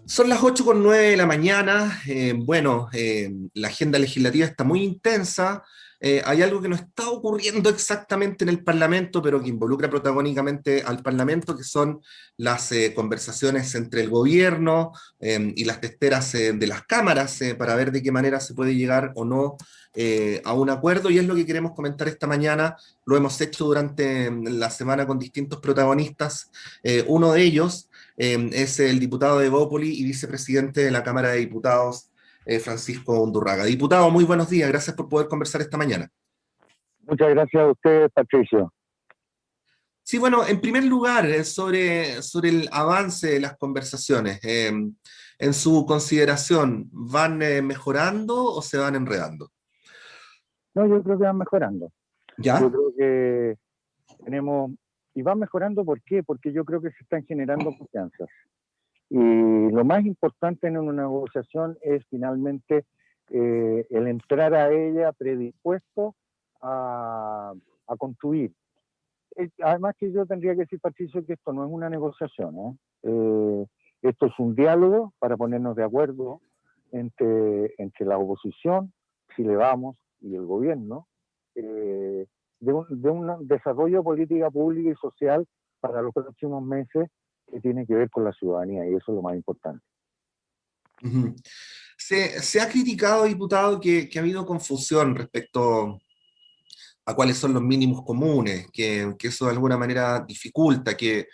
Son las 8:09 de la mañana. La agenda legislativa está muy intensa. Hay algo que no está ocurriendo exactamente en el Parlamento, pero que involucra protagónicamente al Parlamento, que son las conversaciones entre el gobierno y las testeras de las cámaras para ver de qué manera se puede llegar o no a un acuerdo. Y es lo que queremos comentar esta mañana. Lo hemos hecho durante la semana con distintos protagonistas. Uno de ellos es el diputado de Evópoli y vicepresidente de la Cámara de Diputados, Francisco Undurraga. Diputado, muy buenos días, gracias por poder conversar esta mañana. Muchas gracias a usted, Patricio. Sí, bueno, en primer lugar, sobre el avance de las conversaciones, en su consideración, ¿van mejorando o se van enredando? No, yo creo que van mejorando. Yo ¿Ya? creo que tenemos, y van mejorando, ¿por qué? Porque yo creo que se están generando confianzas. Y lo más importante en una negociación es finalmente el entrar a ella predispuesto a construir. Además que yo tendría que decir, Patricio, que esto no es una negociación, ¿eh? Esto es un diálogo para ponernos de acuerdo entre la oposición, si le vamos, y el gobierno, de un desarrollo de política pública y social para los próximos meses que tiene que ver con la ciudadanía, y eso es lo más importante. Ujú. Se ha criticado, diputado, que ha habido confusión respecto a cuáles son los mínimos comunes, que eso de alguna manera dificulta, que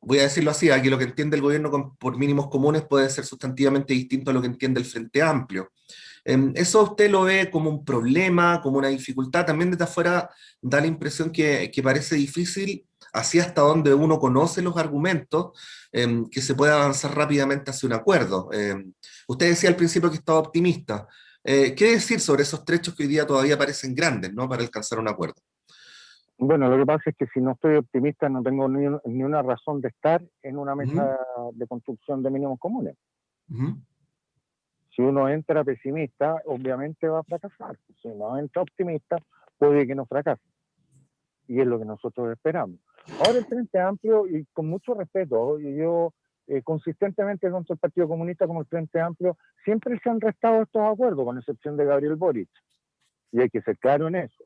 voy a decirlo así, a que lo que entiende el gobierno por mínimos comunes puede ser sustantivamente distinto a lo que entiende el Frente Amplio. ¿Eso usted lo ve como un problema, como una dificultad? También desde afuera da la impresión que parece difícil, así hasta donde uno conoce los argumentos, que se pueda avanzar rápidamente hacia un acuerdo. Usted decía al principio que estaba optimista. ¿Qué decir sobre esos trechos que hoy día todavía parecen grandes, ¿no?, para alcanzar un acuerdo? Bueno, lo que pasa es que si no estoy optimista no tengo ni una razón de estar en una Ujú, mesa de construcción de mínimos comunes. ujú, Si uno entra pesimista, obviamente va a fracasar. Si uno entra optimista, puede que no fracase. Y es lo que nosotros esperamos. Ahora el Frente Amplio, y con mucho respeto, y yo consistentemente tanto el Partido Comunista como el Frente Amplio, siempre se han restado estos acuerdos, con excepción de Gabriel Boric. Y hay que ser claro en eso.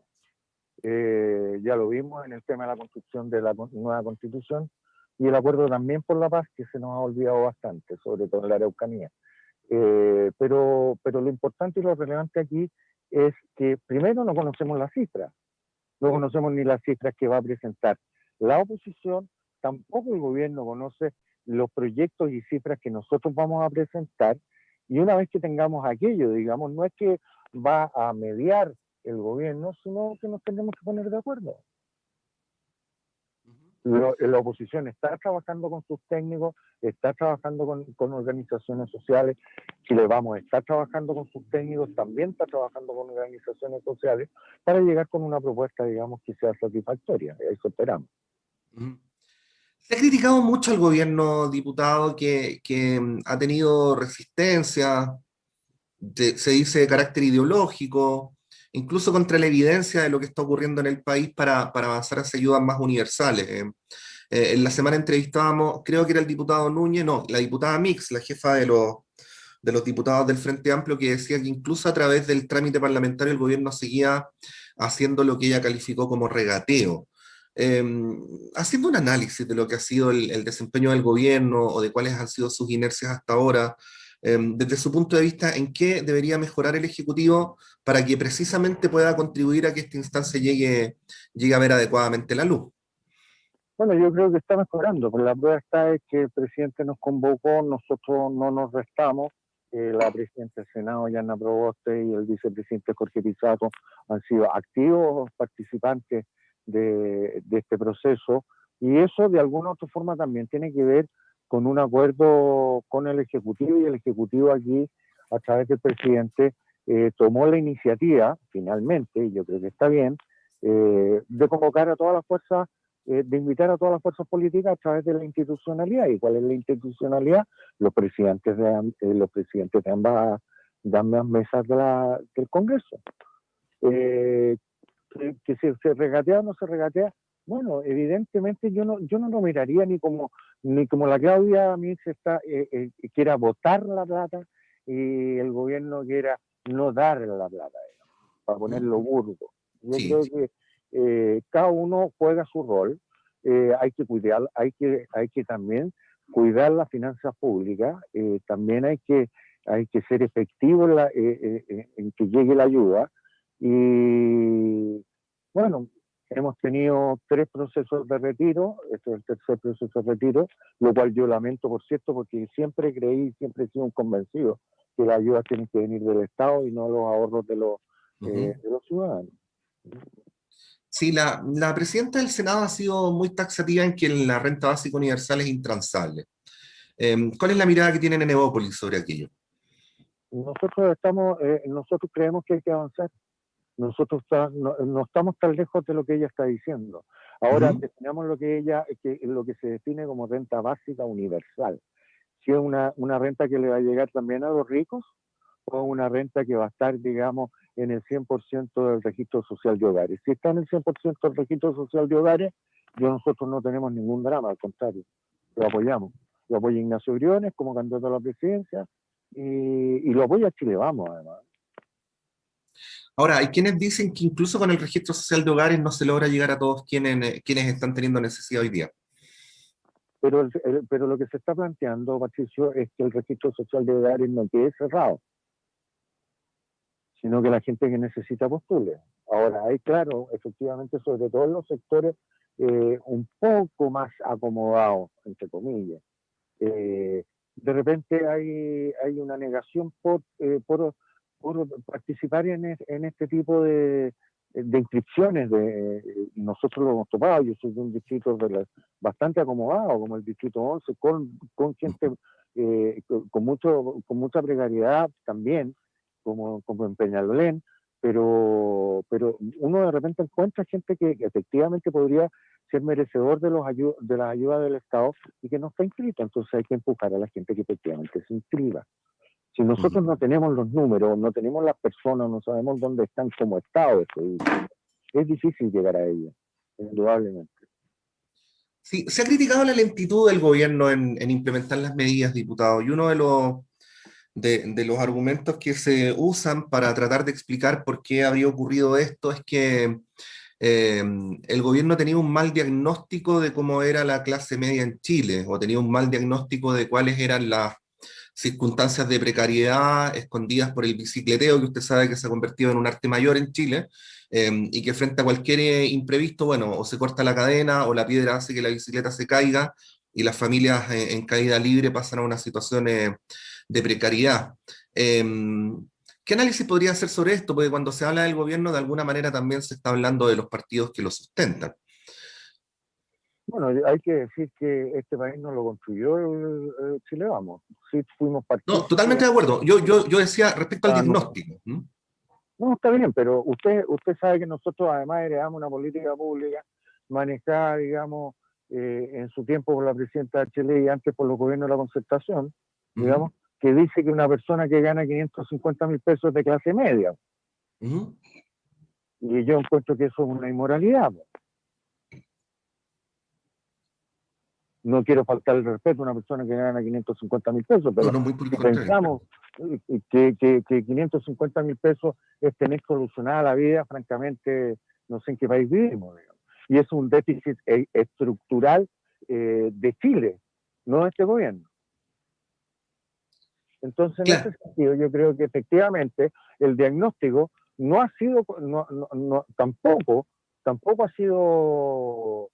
Ya lo vimos en el tema de la construcción de la nueva constitución y el acuerdo también por la paz, que se nos ha olvidado bastante, sobre todo en la Araucanía. Pero lo importante y lo relevante aquí es que primero no conocemos las cifras, no conocemos ni las cifras que va a presentar la oposición, tampoco el gobierno conoce los proyectos y cifras que nosotros vamos a presentar, y una vez que tengamos aquello, digamos, no es que va a mediar el gobierno, sino que nos tendremos que poner de acuerdo. La oposición está trabajando con sus técnicos, está trabajando con organizaciones sociales. Chile Vamos está trabajando con sus técnicos, también está trabajando con organizaciones sociales para llegar con una propuesta, digamos, que sea satisfactoria. Eso esperamos. ujú. Se ha criticado mucho al gobierno, diputado, que ha tenido resistencia, se dice de carácter ideológico, incluso contra la evidencia de lo que está ocurriendo en el país para avanzar hacia ayudas más universales. En la semana entrevistábamos, creo que era el diputado Núñez, no, la diputada Mix, la jefa de los diputados del Frente Amplio, que decía que incluso a través del trámite parlamentario el gobierno seguía haciendo lo que ella calificó como regateo. Eh, Haciendo un análisis de lo que ha sido el desempeño del gobierno o de cuáles han sido sus inercias hasta ahora, desde su punto de vista, ¿en qué debería mejorar el Ejecutivo para que precisamente pueda contribuir a que esta instancia llegue a ver adecuadamente la luz? Bueno, yo creo que está mejorando, pero la prueba está es que el presidente nos convocó, nosotros no nos restamos. La presidenta del Senado, Yana Proboste, y el vicepresidente Jorge Pizarro han sido activos participantes de este proceso, y eso de alguna u otra forma también tiene que ver con un acuerdo con el Ejecutivo, y el Ejecutivo aquí, a través del presidente, tomó la iniciativa, finalmente, y yo creo que está bien, de convocar a todas las fuerzas, de invitar a todas las fuerzas políticas a través de la institucionalidad. ¿Y cuál es la institucionalidad? Los presidentes de ambas mesas del Congreso. Que si se regatea o no se regatea, Bueno, evidentemente yo no lo miraría ni como la Claudia a mí se está, quiera botar la plata y el gobierno quiera no darle la plata, digamos, para ¿Mm? ponerlo burdo. Yo Sí, creo sí. que cada uno juega su rol, hay que cuidar, hay que también cuidar las finanzas públicas, también hay que ser efectivo en que llegue la ayuda y bueno, hemos tenido 3 procesos de retiro, este es el tercer proceso de retiro, lo cual yo lamento, por cierto, porque siempre creí, siempre he sido un convencido que las ayudas tienen que venir del Estado y no los ahorros Ujú. de los ciudadanos. Sí, la presidenta del Senado ha sido muy taxativa en que la renta básica universal es intransable. ¿Cuál es la mirada que tienen en Evópolis sobre aquello? Nosotros creemos que hay que avanzar. No estamos tan lejos de lo que ella está diciendo. Ahora Ujú. definamos lo que se define como renta básica universal. Si es una renta que le va a llegar también a los ricos o una renta que va a estar, digamos, en el 100% del registro social de hogares. Si está en el 100% del registro social de hogares, nosotros no tenemos ningún drama, al contrario, lo apoyamos. Lo apoya Ignacio Briones como candidato a la presidencia y lo apoya Chile Vamos, además. Ahora, hay quienes dicen que incluso con el registro social de hogares no se logra llegar a todos quienes están teniendo necesidad hoy día. Pero lo que se está planteando, Patricio, es que el registro social de hogares no quede cerrado, sino que la gente que necesita postule. Ahora, hay claro, efectivamente, sobre todo en los sectores un poco más acomodados, entre comillas. De repente hay una negación por participar en este tipo de inscripciones. Nosotros lo hemos topado, yo soy de un distrito bastante acomodado, como el distrito 11, con gente con mucha precariedad también, como en Peñalolén, pero uno de repente encuentra gente que efectivamente podría ser merecedor de las ayudas del Estado y que no está inscrito. Entonces hay que empujar a la gente que efectivamente se inscriba. Si nosotros Ujú. no tenemos los números, no tenemos las personas, no sabemos dónde están como Estado, es difícil llegar a ellas, indudablemente. Sí, se ha criticado la lentitud del gobierno en implementar las medidas, diputado, y uno de los argumentos que se usan para tratar de explicar por qué habría ocurrido esto es que eh, el gobierno tenía un mal diagnóstico de cómo era la clase media en Chile, o tenía un mal diagnóstico de cuáles eran las circunstancias de precariedad escondidas por el bicicleteo, que usted sabe que se ha convertido en un arte mayor en Chile, y que frente a cualquier imprevisto, bueno, o se corta la cadena o la piedra hace que la bicicleta se caiga y las familias en caída libre pasan a una situación de precariedad. Eh, ¿Qué análisis podría hacer sobre esto? Porque cuando se habla del gobierno, de alguna manera también se está hablando de los partidos que lo sustentan. Bueno, hay que decir que este país no lo construyó el Chile Vamos. Sí fuimos No, partícipes. totalmente de acuerdo. Yo decía respecto al No, diagnóstico. ¿Mm? no, está bien, pero usted sabe que nosotros además heredamos una política pública manejada, digamos, en su tiempo por la presidenta de Chile y antes por los gobiernos de la concertación, Ujú, digamos, que dice que una persona que gana 550.000 pesos es de clase media. ujú. Y yo encuentro que eso es una inmoralidad. No quiero faltar el respeto a una persona que gana 550.000 pesos, No, pero no, muy por el si contrario. pensamos que 550.000 pesos es tener solucionada la vida, francamente, no sé en qué país vivimos. Digamos. Y es un déficit estructural de Chile, no de este gobierno. Entonces, en ese Claro, sentido, yo creo que efectivamente el diagnóstico no ha sido, tampoco ha sido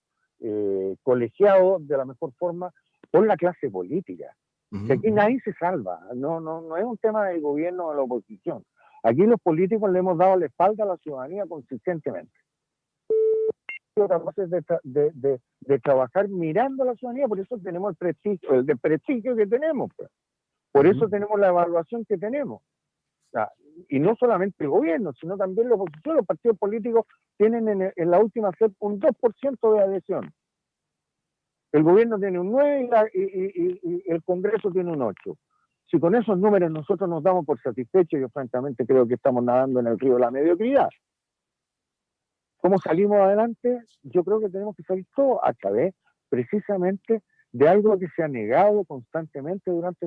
colegiado de la mejor forma por la clase política. Que ujú, aquí nadie se salva, no es un tema del gobierno o de la oposición. Aquí los políticos le hemos dado la espalda a la ciudadanía consistentemente. Capaces de trabajar mirando a la ciudadanía, por eso tenemos el prestigio que tenemos. Pues. Por eso ujú. tenemos la evaluación que tenemos. O sea, y no solamente el gobierno, sino también la oposición, los partidos políticos tienen en la última FED un 2% de adhesión. El gobierno tiene un 9% y el Congreso tiene un 8%. Si con esos números nosotros nos damos por satisfechos, yo francamente creo que estamos nadando en el río de la mediocridad. ¿Cómo salimos adelante? Yo creo que tenemos que salir todos a través precisamente de algo que se ha negado constantemente durante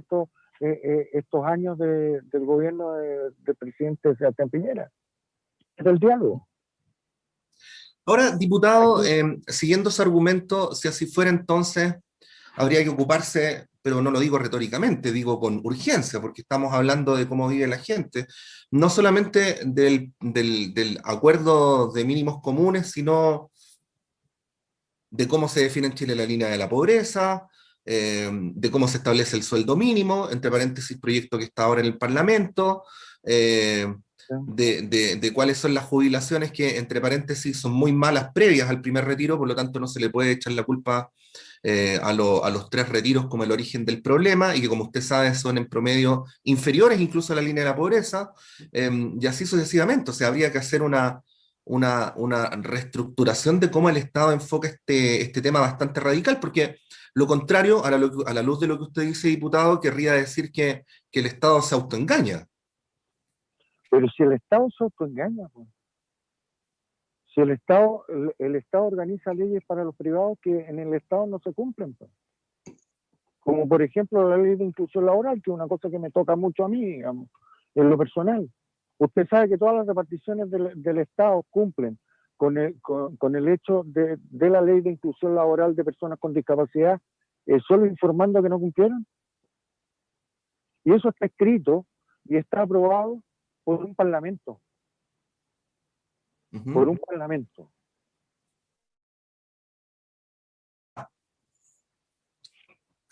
estos años del gobierno del presidente Sebastián Piñera, del diálogo. Ahora, diputado, Aquí, siguiendo ese argumento, si así fuera entonces, habría que ocuparse, pero no lo digo retóricamente, digo con urgencia, porque estamos hablando de cómo vive la gente, no solamente del acuerdo de mínimos comunes, sino de cómo se define en Chile la línea de la pobreza, de cómo se establece el sueldo mínimo, entre paréntesis, proyecto que está ahora en el Parlamento, de cuáles son las jubilaciones que, entre paréntesis, son muy malas previas al primer retiro, por lo tanto no se le puede echar la culpa a los 3 retiros como el origen del problema, y que como usted sabe son en promedio inferiores incluso a la línea de la pobreza, y así sucesivamente. O sea, habría que hacer una reestructuración de cómo el Estado enfoca este tema bastante radical, porque lo contrario, a la luz de lo que usted dice, diputado, querría decir que el Estado se autoengaña. pero si el Estado se autoengaña, pues. Si el Estado organiza leyes para los privados que en el Estado no se cumplen, pues. Como por ejemplo la ley de inclusión laboral, que es una cosa que me toca mucho a mí, digamos, en lo personal. Usted sabe que todas las reparticiones del Estado cumplen con el hecho de la ley de inclusión laboral de personas con discapacidad, solo informando que no cumplieron. Y eso está escrito y está aprobado por un parlamento, por un parlamento.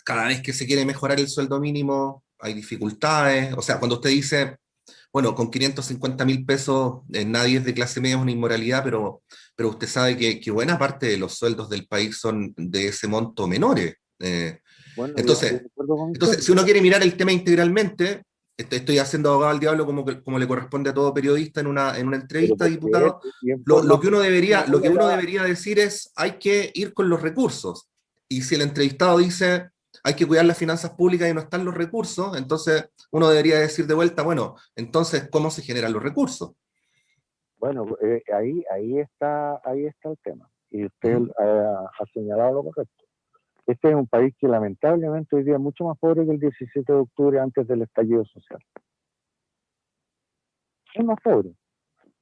Cada vez que se quiere mejorar el sueldo mínimo hay dificultades. O sea, cuando usted dice, bueno, con 550.000 pesos nadie es de clase media, es una inmoralidad, pero usted sabe que buena parte de los sueldos del país son de ese monto menores. Bueno, yo estoy Entonces, de acuerdo con usted. entonces, si uno quiere mirar el tema integralmente, estoy haciendo abogado al diablo como le corresponde a todo periodista en una Pero entrevista, porque diputado. y en Lo forma que uno debería, lo que uno paralela, debería decir es, hay que ir con los recursos. Y si el entrevistado dice, hay que cuidar las finanzas públicas y no están los recursos, entonces uno debería decir de vuelta, bueno, entonces, ¿cómo se generan los recursos? bueno, ahí está el tema. Y usted ¿Mm? ha señalado lo correcto. Este es un país que lamentablemente hoy día es mucho más pobre que el 17 de octubre antes del estallido social. Es más pobre.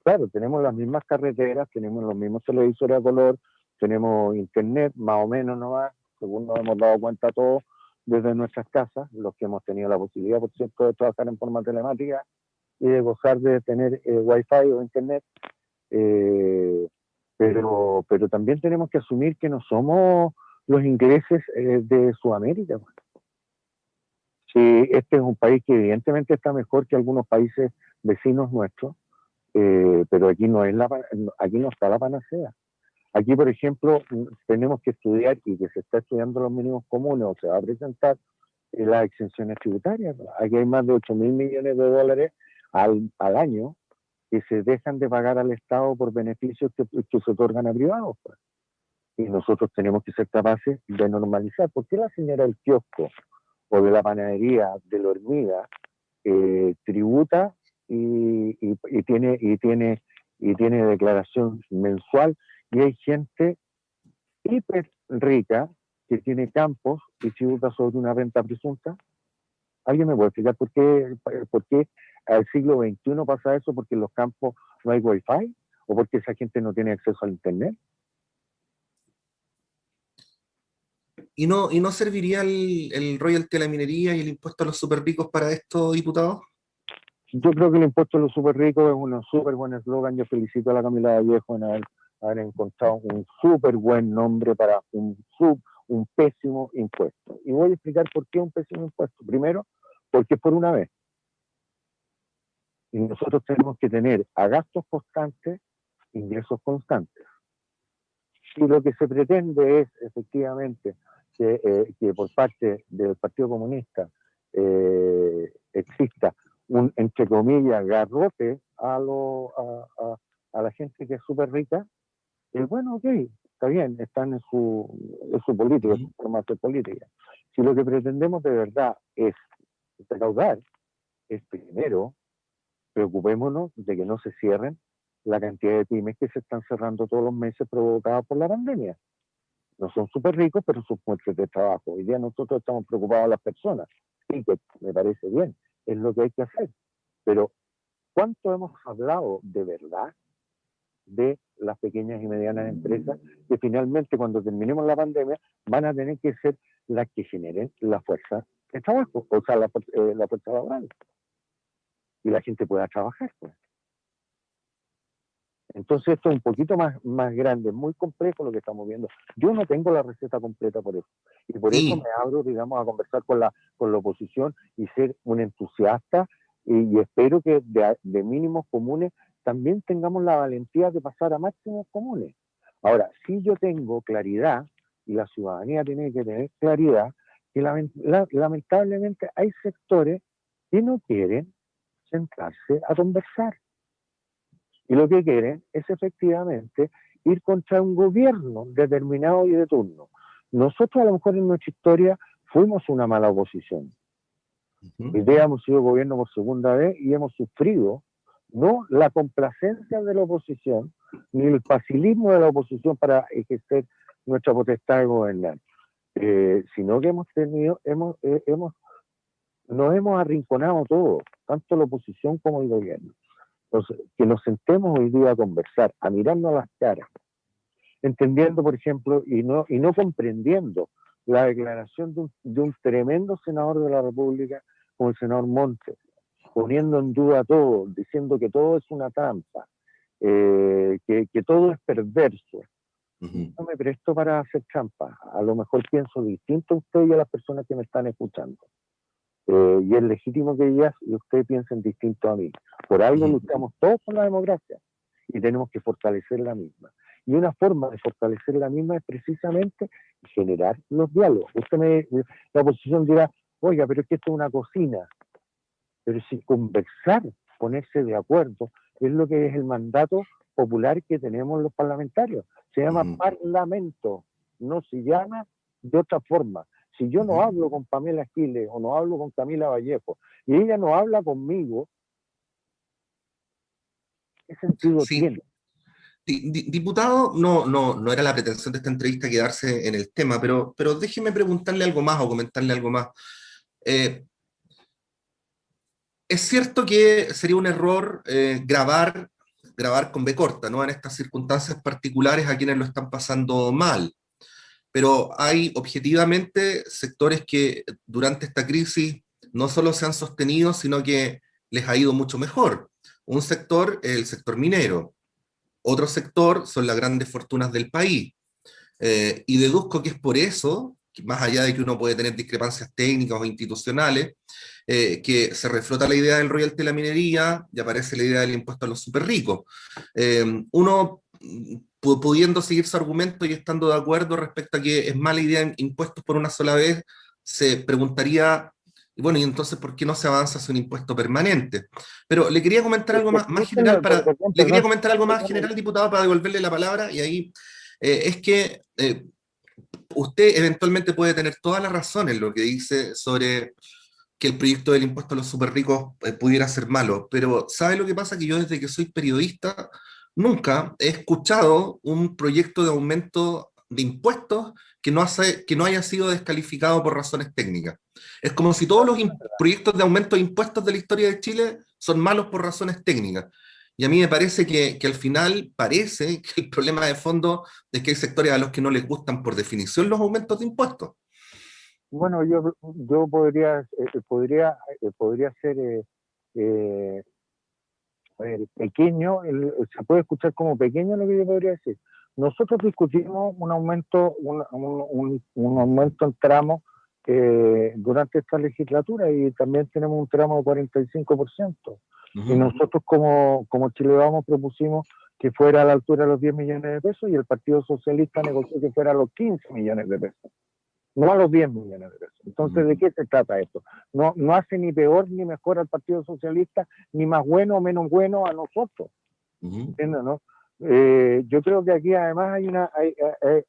Claro, tenemos las mismas carreteras, tenemos los mismos televisores a color, tenemos internet, más o menos nomás, según nos hemos dado cuenta todos desde nuestras casas, los que hemos tenido la posibilidad, por cierto, de trabajar en forma telemática y de gozar de tener wifi o internet. Eh, pero también tenemos que asumir que no somos los ingleses de Sudamérica. Sí, este es un país que evidentemente está mejor que algunos países vecinos nuestros, pero aquí aquí no está la panacea. Aquí, por ejemplo, tenemos que estudiar y que se está estudiando los mínimos comunes o se va a presentar las exenciones tributarias. Aquí hay más de 8.000 millones de dólares al año que se dejan de pagar al Estado por beneficios que se otorgan a privados. Pues. Y nosotros tenemos que ser capaces de normalizar. ¿Por qué la señora del kiosco o de la panadería, de la hormiga, tributa y tiene declaración mensual, y hay gente hiper rica que tiene campos y tributa sobre una renta presunta? ¿Alguien me puede explicar por qué al siglo XXI pasa eso? ¿Porque en los campos no hay wifi? ¿O porque esa gente no tiene acceso al internet? ¿Y no serviría el royalty a la minería y el impuesto a los super ricos para esto, diputado? Yo creo que el impuesto a los súper ricos es un súper buen eslogan. Yo felicito a la Camila Vallejo en haber encontrado un súper buen nombre para un pésimo impuesto. Y voy a explicar por qué un pésimo impuesto. Primero, porque es por una vez. Y nosotros tenemos que tener a gastos constantes, ingresos constantes. Y lo que se pretende es efectivamente que por parte del Partido Comunista exista un, entre comillas, garrote a la gente que es súper rica. Bueno, ok, está bien, están en su política, en su formato política. Si lo que pretendemos de verdad es recaudar, es primero, preocupémonos de que no se cierren la cantidad de pymes que se están cerrando todos los meses provocadas por la pandemia. No son súper ricos, pero son fuentes de trabajo. Hoy día nosotros estamos preocupados de las personas. Sí, que me parece bien, es lo que hay que hacer. Pero, ¿cuánto hemos hablado de verdad de las pequeñas y medianas empresas que finalmente, cuando terminemos la pandemia, van a tener que ser las que generen la fuerza de trabajo, o sea, la fuerza laboral, y la gente pueda trabajar, pues? Entonces esto es un poquito más grande, muy complejo lo que estamos viendo. Yo no tengo la receta completa por eso. Y por eso me Sí, abro, digamos, a conversar con la oposición y ser un entusiasta, y espero que de mínimos comunes también tengamos la valentía de pasar a máximos comunes. Ahora, si yo tengo claridad, y la ciudadanía tiene que tener claridad, que lamentablemente hay sectores que no quieren sentarse a conversar. Y lo que quieren es efectivamente ir contra un gobierno determinado y de turno. Nosotros a lo mejor en nuestra historia fuimos una mala oposición. Hoy día hemos sido gobierno por segunda vez y hemos sufrido no la complacencia de la oposición, ni el facilismo de la oposición para ejercer nuestra potestad de gobernar, sino que nos hemos arrinconado todos, tanto la oposición como el gobierno. Entonces, que nos sentemos hoy día a conversar, a mirarnos a las caras, entendiendo, por ejemplo, y no comprendiendo la declaración de un tremendo senador de la República como el senador Montes, poniendo en duda todo, diciendo que todo es una trampa, que todo es perverso. No me presto para hacer trampa. A lo mejor pienso distinto a usted y a las personas que me están escuchando. Y es legítimo que ellas y ustedes piensen distinto a mí. Por algo luchamos todos por la democracia y tenemos que fortalecer la misma. Y una forma de fortalecer la misma es precisamente generar los diálogos. La oposición dirá, oiga, pero es que esto es una cocina. Pero si conversar, ponerse de acuerdo, es lo que es el mandato popular que tenemos los parlamentarios. Se llama parlamento, no se llama de otra forma. Si yo no hablo con Pamela Giles o no hablo con Camila Vallejo y ella no habla conmigo, ¿qué sentido sí. tiene? Diputado, no era la pretensión de esta entrevista quedarse en el tema, pero déjeme preguntarle algo más o comentarle algo más. Eh, es cierto que sería un error grabar con B corta, ¿no? En estas circunstancias particulares a quienes lo están pasando mal, pero hay objetivamente sectores que durante esta crisis no solo se han sostenido, sino que les ha ido mucho mejor. Un sector, el sector minero. Otro sector son las grandes fortunas del país. Y deduzco que es por eso, que más allá de que uno puede tener discrepancias técnicas o institucionales, que se reflota la idea del royalty de la minería y aparece la idea del impuesto a los súper ricos. Uno, pudiendo seguir su argumento y estando de acuerdo respecto a que es mala idea impuestos por una sola vez, se preguntaría, bueno, y entonces, ¿por qué no se avanza hacia un impuesto permanente? Pero le quería comentar algo más general le quería comentar algo más general, diputado, para devolverle la palabra, y ahí es que usted eventualmente puede tener toda la razón en lo que dice sobre que el proyecto del impuesto a los super ricos pudiera ser malo, pero ¿sabe lo que pasa? Que yo desde que soy periodista nunca he escuchado un proyecto de aumento de impuestos que no haya sido descalificado por razones técnicas. Es como si todos los proyectos de aumento de impuestos de la historia de Chile son malos por razones técnicas. Y a mí me parece que al final parece que el problema de fondo es que hay sectores a los que no les gustan por definición los aumentos de impuestos. Bueno, yo podría ser a ver, pequeño, se puede escuchar como pequeño lo que yo podría decir. Nosotros discutimos un aumento en tramos durante esta legislatura y también tenemos un tramo de 45%. Y nosotros como Chile Vamos propusimos que fuera a la altura de los 10 millones de pesos y el Partido Socialista negoció que fuera a los 15 millones de pesos, no a los 10 millones de pesos. Entonces, ¿de qué se trata esto? No hace ni peor ni mejor al Partido Socialista, ni más bueno o menos bueno a nosotros. ¿Entiendes, no? Yo creo que aquí además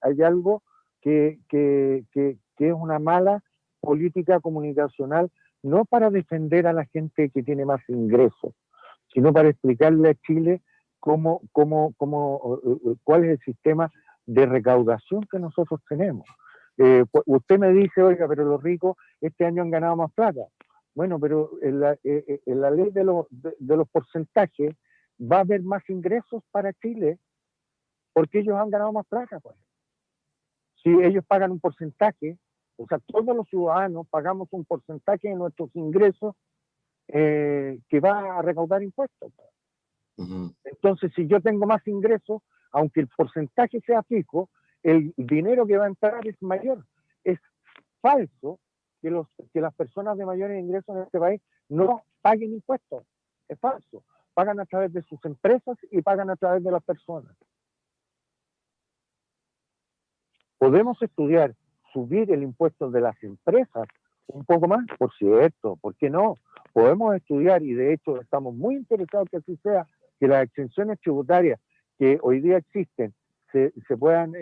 hay algo que es una mala política comunicacional, no para defender a la gente que tiene más ingresos, sino para explicarle a Chile cuál es el sistema de recaudación que nosotros tenemos. Usted me dice, oiga, pero los ricos este año han ganado más plata. Bueno, pero en la ley de los porcentajes va a haber más ingresos para Chile porque ellos han ganado más plata. Pues. Si ellos pagan un porcentaje, o sea, todos los ciudadanos pagamos un porcentaje de nuestros ingresos que va a recaudar impuestos. Uh-huh. Entonces, si yo tengo más ingresos, aunque el porcentaje sea fijo, el dinero que va a entrar es mayor. Es falso que las personas de mayores ingresos en este país no paguen impuestos. Es falso. Pagan a través de sus empresas y pagan a través de las personas. Podemos estudiar subir el impuesto de las empresas un poco más, por cierto, ¿por qué no? Podemos estudiar, y de hecho estamos muy interesados que así sea, que las exenciones tributarias que hoy día existen se puedan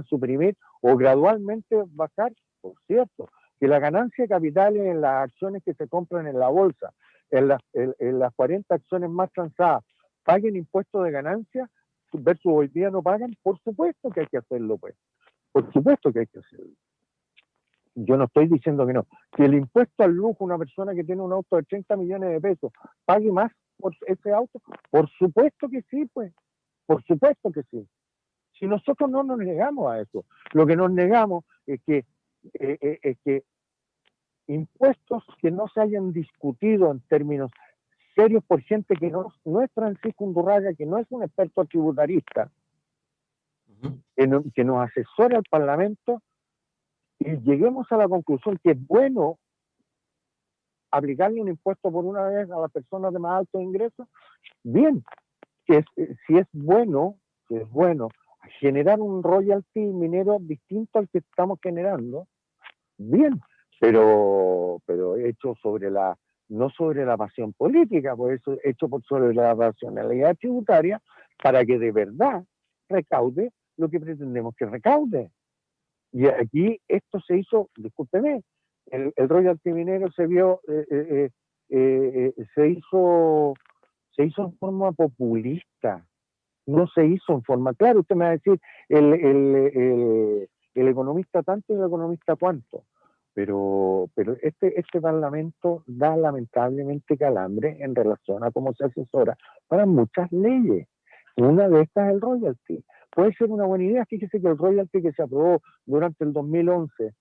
suprimir o gradualmente bajar, por cierto, que la ganancia de capitales en las acciones que se compran en la bolsa, en las 40 acciones más transadas, paguen impuestos de ganancia versus hoy día no pagan, por supuesto que hay que hacerlo, pues. Por supuesto que hay que hacerlo. Yo no estoy diciendo que no. Que el impuesto al lujo, una persona que tiene un auto de 30 millones de pesos, pague más por ese auto, por supuesto que sí, pues. Por supuesto que sí. Si nosotros no nos negamos a eso, lo que nos negamos es que impuestos que no se hayan discutido en términos serios por gente que no es Francisco Undurraga, que no es un experto tributarista, que nos asesore al Parlamento y lleguemos a la conclusión que es bueno aplicarle un impuesto por una vez a las personas de más altos ingresos, bien, si es bueno generar un royalty minero distinto al que estamos generando, bien, pero hecho no sobre la pasión política, pues eso hecho sobre la racionalidad tributaria para que de verdad recaude lo que pretendemos que recaude. Y aquí esto se hizo, discúlpeme, el royalty minero se hizo en forma populista, no se hizo en forma, claro, usted me va a decir el economista tanto y el economista cuánto, pero este Parlamento da lamentablemente calambre en relación a cómo se asesora para muchas leyes. Una de estas es el royalty. Puede ser una buena idea. Fíjese que el royalty que se aprobó durante el 2011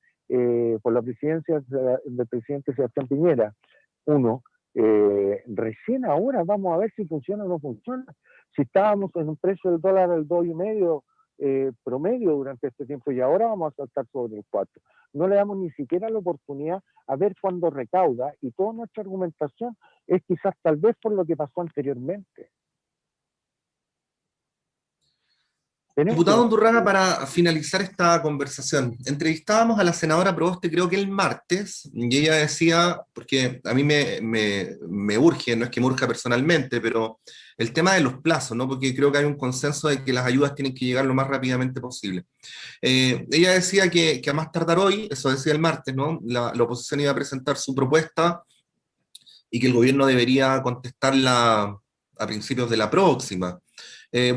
por la presidencia del presidente Sebastián Piñera, recién ahora vamos a ver si funciona o no funciona. Si estábamos en un precio del dólar al 2,5 promedio durante este tiempo y ahora vamos a saltar sobre el 4. No le damos ni siquiera la oportunidad a ver cuándo recauda y toda nuestra argumentación es quizás tal vez por lo que pasó anteriormente. Diputado Undurraga, para finalizar esta conversación, entrevistábamos a la senadora Proboste creo que el martes, y ella decía, porque a mí me urge, no es que me urja personalmente, pero el tema de los plazos, ¿no? Porque creo que hay un consenso de que las ayudas tienen que llegar lo más rápidamente posible. Ella decía que a más tardar hoy, eso decía el martes, ¿no? La oposición iba a presentar su propuesta y que el gobierno debería contestarla a principios de la próxima.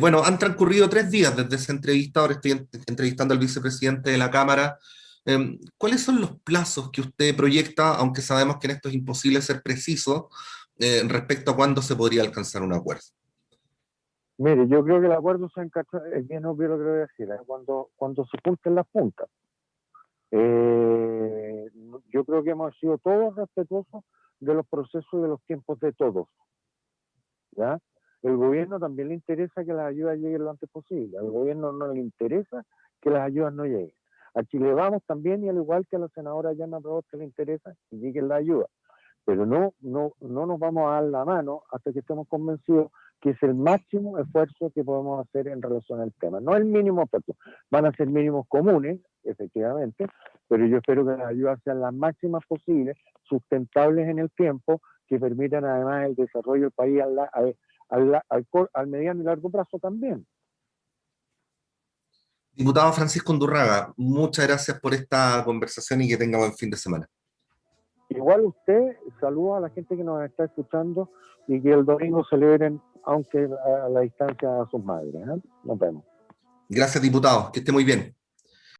Bueno, han transcurrido 3 días desde esa entrevista, ahora estoy entrevistando al vicepresidente de la Cámara. ¿Cuáles son los plazos que usted proyecta, aunque sabemos que en esto es imposible ser preciso, respecto a cuándo se podría alcanzar un acuerdo? Mire, yo creo que el acuerdo es bien obvio lo que voy a decir, cuando se junten las puntas. Yo creo que hemos sido todos respetuosos de los procesos y de los tiempos de todos. ¿Ya? El gobierno también le interesa que las ayudas lleguen lo antes posible. Al gobierno no le interesa que las ayudas no lleguen. A Chile Vamos también, y al igual que a la senadora Yana Proboste le interesa que lleguen las ayudas. Pero no nos vamos a dar la mano hasta que estemos convencidos que es el máximo esfuerzo que podemos hacer en relación al tema. No el mínimo esfuerzo. Van a ser mínimos comunes, efectivamente, pero yo espero que las ayudas sean las máximas posibles, sustentables en el tiempo, que permitan además el desarrollo del país al mediano y largo plazo también. Diputado Francisco Undurraga, muchas gracias por esta conversación y que tenga buen fin de semana. Igual usted, saludos a la gente que nos está escuchando y que el domingo celebren aunque a la distancia a sus madres. ¿Eh? Nos vemos. Gracias, diputado. Que esté muy bien.